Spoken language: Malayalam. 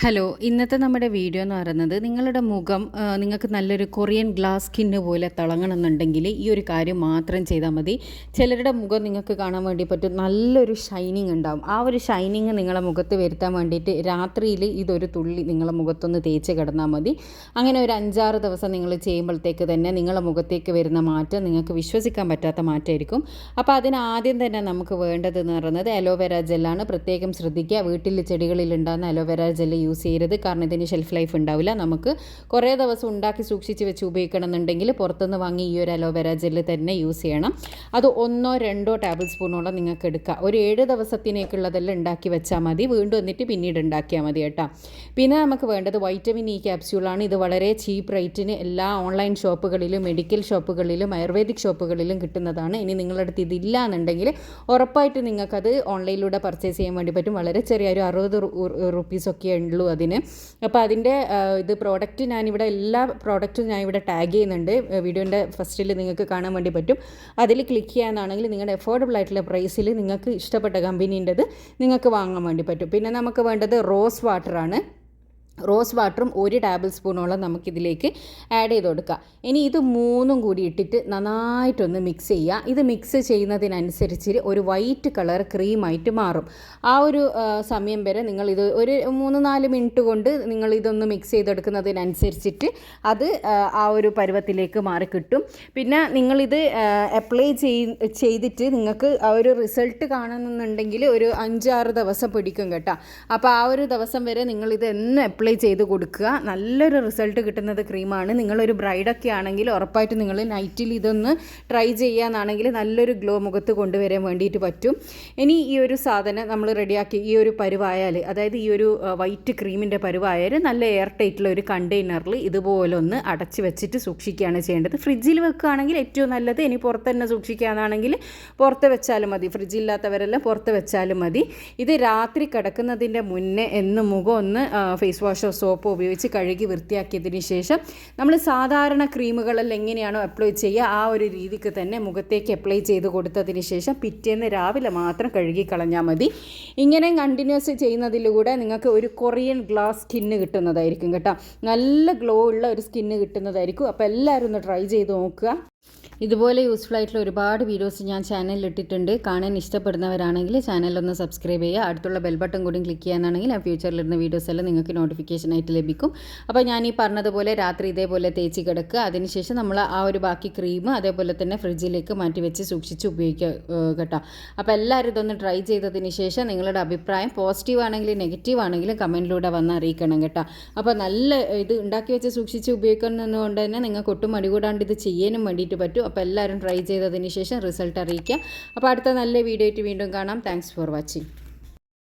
ഹലോ, ഇന്നത്തെ നമ്മുടെ വീഡിയോ എന്ന് പറയുന്നത് നിങ്ങളുടെ മുഖം നിങ്ങൾക്ക് നല്ലൊരു കൊറിയൻ ഗ്ലാസ് സ്കിന്ന് പോലെ തിളങ്ങണമെന്നുണ്ടെങ്കിൽ ഈ ഒരു കാര്യം മാത്രം ചെയ്താൽ മതി. ചിലരുടെ മുഖം നിങ്ങൾക്ക് കാണാൻ വേണ്ടി പറ്റും, നല്ലൊരു ഷൈനിങ് ഉണ്ടാവും. ആ ഒരു ഷൈനിങ് നിങ്ങളെ മുഖത്ത് വരുത്താൻ വേണ്ടിയിട്ട് രാത്രിയിൽ ഇതൊരു തുള്ളി നിങ്ങളെ മുഖത്തൊന്ന് തേച്ച് കിടന്നാൽ മതി. അങ്ങനെ ഒരു 5-6 ദിവസം നിങ്ങൾ ചെയ്യുമ്പോഴത്തേക്ക് തന്നെ നിങ്ങളെ മുഖത്തേക്ക് വരുന്ന മാറ്റം നിങ്ങൾക്ക് വിശ്വസിക്കാൻ പറ്റാത്ത മാറ്റമായിരിക്കും. അപ്പോൾ അതിന് ആദ്യം തന്നെ നമുക്ക് വേണ്ടതെന്ന് പറയുന്നത് അലോവേര ജെല്ലാണ്. പ്രത്യേകം ശ്രദ്ധിക്കുക, വീട്ടിൽ ചെടികളിൽ ഉണ്ടാകുന്ന അലോവേര ജെല്ല് യൂസ് ചെയ്യരുത്. കാരണം ഇതിന് ഷെൽഫ് ലൈഫ് ഉണ്ടാവില്ല. നമുക്ക് കുറേ ദിവസം ഉണ്ടാക്കി സൂക്ഷിച്ച് വെച്ച് ഉപയോഗിക്കണമെന്നുണ്ടെങ്കിൽ പുറത്തുനിന്ന് വാങ്ങി ഈ ഒരു അലോവേര ജെല്ല് തന്നെ യൂസ് ചെയ്യണം. അത് 1-2 ടേബിൾ സ്പൂണോളം നിങ്ങൾക്ക് എടുക്കുക. ഒരു 7 ദിവസത്തിനേക്കുള്ളതെല്ലാം ഉണ്ടാക്കി വെച്ചാൽ മതി. വീണ്ടും വന്നിട്ട് പിന്നീട് ഉണ്ടാക്കിയാൽ മതി കേട്ടോ. പിന്നെ നമുക്ക് വേണ്ടത് വൈറ്റമിൻ ഇ ക്യാപ്സ്യൂളാണ്. ഇത് വളരെ ചീപ്പ് റേറ്റിന് എല്ലാ ഓൺലൈൻ ഷോപ്പുകളിലും മെഡിക്കൽ ഷോപ്പുകളിലും ആയുർവേദിക് ഷോപ്പുകളിലും കിട്ടുന്നതാണ്. ഇനി നിങ്ങളുടെ അടുത്ത് ഇതില്ല എന്നുണ്ടെങ്കിൽ ഉറപ്പായിട്ട് നിങ്ങൾക്കത് ഓൺലൈനിലൂടെ പർച്ചേസ് ചെയ്യാൻ വേണ്ടി പറ്റും. വളരെ ചെറിയ ഒരു 60 റുപ്പീസൊക്കെ ഉള്ളൂ അതിന്. അപ്പോൾ അതിൻ്റെ ഇത് പ്രോഡക്റ്റ് ഞാനിവിടെ എല്ലാ പ്രോഡക്റ്റും ഞാനിവിടെ ടാഗ് ചെയ്യുന്നുണ്ട്. വീഡിയോൻ്റെ ഫസ്റ്റിൽ നിങ്ങൾക്ക് കാണാൻ വേണ്ടി പറ്റും. അതിൽ ക്ലിക്ക് ചെയ്യാനാണെങ്കിൽ നിങ്ങളുടെ അഫോർഡബിൾ ആയിട്ടുള്ള പ്രൈസിൽ നിങ്ങൾക്ക് ഇഷ്ടപ്പെട്ട കമ്പനീൻ്റെത് നിങ്ങൾക്ക് വാങ്ങാൻ വേണ്ടി പറ്റും. പിന്നെ നമുക്ക് വേണ്ടത് റോസ് വാട്ടറാണ്. റോസ് വാട്ടറും 1 ടേബിൾ സ്പൂണോളം നമുക്കിതിലേക്ക് ആഡ് ചെയ്ത് കൊടുക്കുക. ഇനി ഇത് മൂന്നും കൂടി ഇട്ടിട്ട് നന്നായിട്ടൊന്ന് മിക്സ് ചെയ്യുക. ഇത് മിക്സ് ചെയ്യുന്നതിനനുസരിച്ച് ഒരു വൈറ്റ് കളർ ക്രീമായിട്ട് മാറും. ആ ഒരു സമയം വരെ നിങ്ങളിത് ഒരു 3-4 മിനിറ്റ് കൊണ്ട് നിങ്ങളിതൊന്ന് മിക്സ് ചെയ്തെടുക്കുന്നതിനനുസരിച്ചിട്ട് അത് ആ ഒരു പരുവത്തിലേക്ക് മാറി കിട്ടും. പിന്നെ നിങ്ങളിത് അപ്ലൈ ചെയ്തിട്ട് നിങ്ങൾക്ക് ആ ഒരു റിസൾട്ട് കാണുന്നുണ്ടെങ്കിൽ ഒരു 5-6 ദിവസം പിടിക്കും കേട്ടോ. അപ്പോൾ ആ ഒരു ദിവസം വരെ നിങ്ങളിത് എന്ന് അപ്ലൈ ചെയ്ത് കൊടുക്കുക. നല്ലൊരു റിസൾട്ട് കിട്ടുന്നത് ക്രീമാണ്. നിങ്ങളൊരു ബ്രൈഡൊക്കെ ആണെങ്കിൽ ഉറപ്പായിട്ട് നിങ്ങൾ നൈറ്റിൽ ഇതൊന്ന് ട്രൈ ചെയ്യാന്നാണെങ്കിൽ നല്ലൊരു ഗ്ലോ മുഖത്ത് കൊണ്ടുവരാൻ വേണ്ടിയിട്ട് പറ്റും. ഇനി ഈ ഒരു സാധനം നമ്മൾ റെഡിയാക്കി ഈ ഒരു പരുവായാൽ, അതായത് ഈ ഒരു വൈറ്റ് ക്രീമിൻ്റെ പരുവായാൽ നല്ല എയർ ടൈറ്റുള്ള ഒരു കണ്ടെയ്നറിൽ ഇതുപോലെ ഒന്ന് അടച്ച് വെച്ചിട്ട് സൂക്ഷിക്കുകയാണ് ചെയ്യേണ്ടത്. ഫ്രിഡ്ജിൽ വെക്കുകയാണെങ്കിൽ ഏറ്റവും നല്ലത്. ഇനി പുറത്ത് തന്നെ സൂക്ഷിക്കുകയാണെങ്കിൽ പുറത്ത് വെച്ചാലും മതി. ഫ്രിഡ്ജില്ലാത്തവരെല്ലാം പുറത്ത് വെച്ചാലും മതി. ഇത് രാത്രി കിടക്കുന്നതിൻ്റെ മുന്നേ മുഖം ഒന്ന് ഫേസ് വാഷോ സോപ്പോ ഉപയോഗിച്ച് കഴുകി വൃത്തിയാക്കിയതിന് ശേഷം നമ്മൾ സാധാരണ ക്രീമുകളെല്ലാം എങ്ങനെയാണോ അപ്ലൈ ചെയ്യുക ആ ഒരു രീതിക്ക് തന്നെ മുഖത്തേക്ക് അപ്ലൈ ചെയ്ത് കൊടുത്തതിന് ശേഷം പിറ്റേന്ന് രാവിലെ മാത്രം കഴുകി കളഞ്ഞാൽ മതി. ഇങ്ങനെ കണ്ടിന്യൂസ് ചെയ്യുന്നതിലൂടെ നിങ്ങൾക്ക് ഒരു കൊറിയൻ ഗ്ലാസ് സ്കിന്ന് കിട്ടുന്നതായിരിക്കും കേട്ടോ. നല്ല ഗ്ലോ ഉള്ള ഒരു സ്കിന്ന് കിട്ടുന്നതായിരിക്കും. അപ്പോൾ എല്ലാവരും ഒന്ന് ട്രൈ ചെയ്ത് നോക്കുക. ഇതുപോലെ യൂസ്ഫുൾ ആയിട്ടുള്ള ഒരുപാട് വീഡിയോസ് ഞാൻ ചാനലിൽ ഇട്ടിട്ടുണ്ട്. കാണാൻ ഇഷ്ടപ്പെടുന്നവരാണെങ്കിൽ ചാനലൊന്ന് സബ്സ്ക്രൈബ് ചെയ്യുക. അടുത്തുള്ള ബെൽ ബട്ടൺ കൂടി ക്ലിക്ക് ചെയ്യാനാണെങ്കിൽ ആ ഫ്യൂച്ചറിലിടുന്ന വീഡിയോസ് എല്ലാം നിങ്ങൾക്ക് നോട്ടിഫിക്കേഷനായിട്ട് ലഭിക്കും. അപ്പോൾ ഞാൻ ഈ പറഞ്ഞതുപോലെ രാത്രി ഇതേപോലെ തേച്ച് കിടക്കുക. അതിനുശേഷം നമ്മൾ ആ ഒരു ബാക്കി ക്രീം അതേപോലെ തന്നെ ഫ്രിഡ്ജിലേക്ക് മാറ്റി വെച്ച് സൂക്ഷിച്ച് ഉപയോഗിക്കുക കേട്ടോ. അപ്പോൾ എല്ലാവരും ഇതൊന്ന് ട്രൈ ചെയ്തതിന് ശേഷം നിങ്ങളുടെ അഭിപ്രായം പോസിറ്റീവ് ആണെങ്കിലും നെഗറ്റീവ് ആണെങ്കിലും കമൻറ്റിലൂടെ വന്ന് അറിയിക്കണം കേട്ടോ. അപ്പോൾ നല്ല ഇത് ഉണ്ടാക്കി വെച്ച് സൂക്ഷിച്ച് ഉപയോഗിക്കുന്നതുകൊണ്ട് തന്നെ നിങ്ങൾക്ക് ഒട്ടും മടികൂടാണ്ട് ഇത് ചെയ്യാനും വേണ്ടിയിട്ട് പറ്റും. അപ്പോൾ എല്ലാവരും ട്രൈ ചെയ്തതിന് ശേഷം റിസൾട്ട് അറിയിക്കുക. അപ്പോൾ അടുത്ത നല്ല വീഡിയോ ആയിട്ട് വീണ്ടും കാണാം. Thanks for watching.